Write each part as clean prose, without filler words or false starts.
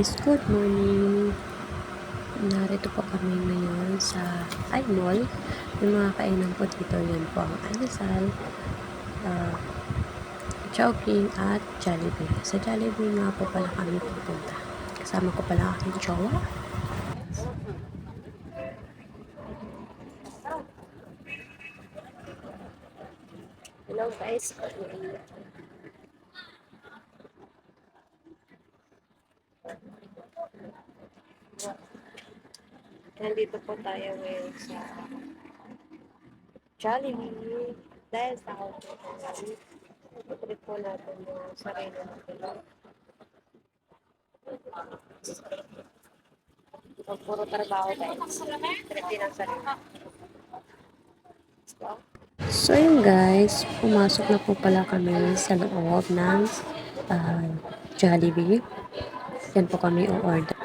guys, good morning. Narito po kami ngayon sa iMall. Yung mga kainan po dito, yan po ang Alesal, Chowking at Jollibee. Sa Jollibee nga po pala kami pupunta. Kasama ko pala aking jowa. Hello guys, good morning. Nandito po tayo ngayon sa Jollibee. Dahil sa hotel, trip po natin yung sarili natin. So, puro trabaho guys. Trip din ang sarili. So yun guys, pumasok na po pala kami sa loob ng Jollibee. Yan po kami o-order.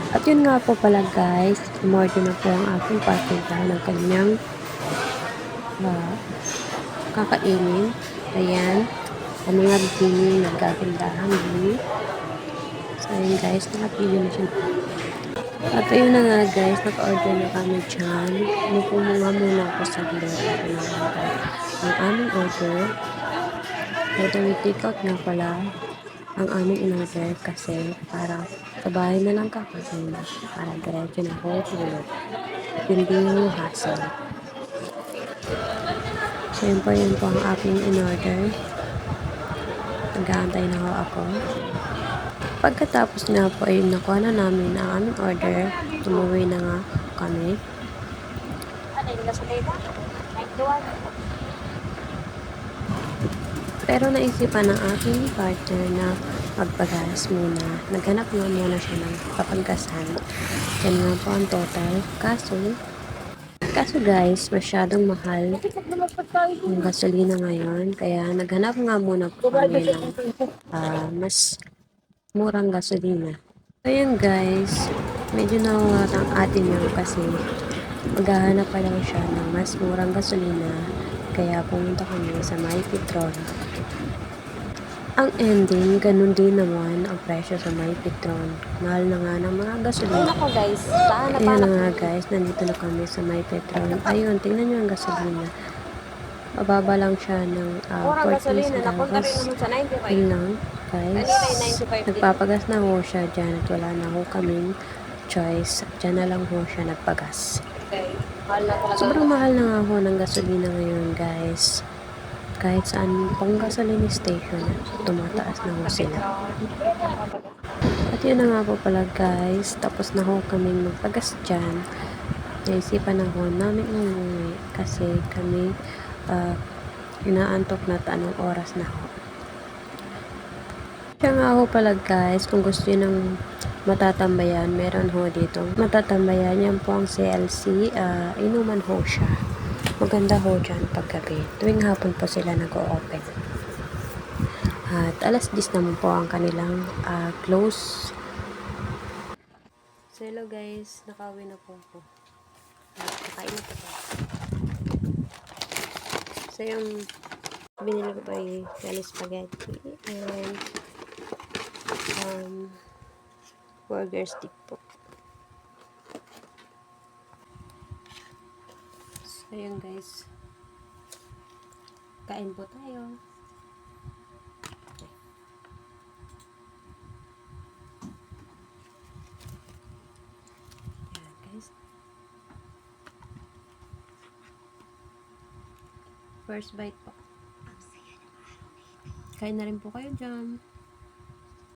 At yun nga po pala guys, umorder na po ang aking partner ng kanyang kakainin. Ayan, ang mga bikini, nagkagandahan din. So yun guys, nakapili na siya. At ayun na nga guys, naka-order na kami dyan. Umupo muna ako sa gilid at pinag-order ang aming order. Pwede may take-out nga pala ang aming in-order kasi para sa bahay na lang kakasin para diretso na ako tulog. Hindi yung hassle. Siyempre yun po ang aking in-order. Nag-aantay na ako. Pagkatapos nga po ay nakuha na namin ang aming order. Umuwi na nga kami. Pero naisipan ng aking partner na magpagas muna. Naghanap nga muna siya ng papagasan. Yan nga po ang total. Kaso guys, masyadong mahal ang gasolina ngayon. Kaya naghanap nga muna po kami ng mas murang gasolina. So yun guys, medyo nawawa ang atin yun kasi maghahanap pa lang siya ng mas murang gasolina. Kaya pumunta kami sa My Petron. Ang ending, ganun din naman ang presyo sa My Petron. Mahal na nga ng mga gasolina. Ayun guys, ayan na nga guys, nandito na kami sa My Petron. Ayun, tingnan nyo ang gasolina. Mababa lang siya ng 40 centavos. Yun lang guys. Nagpapagas na ho siya dyan at wala na ho kaming choice. Dyan na lang ho siya nagpagas. Sobrang mahal na nga ho ng gasolina ngayon guys. Kahit saan pang gasoline station, tumataas na ho sila. At yun na nga po pala guys, tapos na ho kaming magpagas dyan. Naisipan na ho namin umuwi kasi kami inaantok na anong oras na ho. Kaya nga ho pala guys, kung gusto nyo ng matatambayan, meron ho dito matatambayan. Yan po ang CLC, inuman ho siya. Maganda ho dyan paggabi. Tuwing hapon po sila nag-o-open. At alas 10 naman po ang kanilang close. So hello guys, nakauwi na po ako. Nakain na po ako. So yung binili ko ay yellow spaghetti and burger stick po. So yun guys, kain po tayo. Ayan guys, first bite po. Kain na rin po kayo dyan.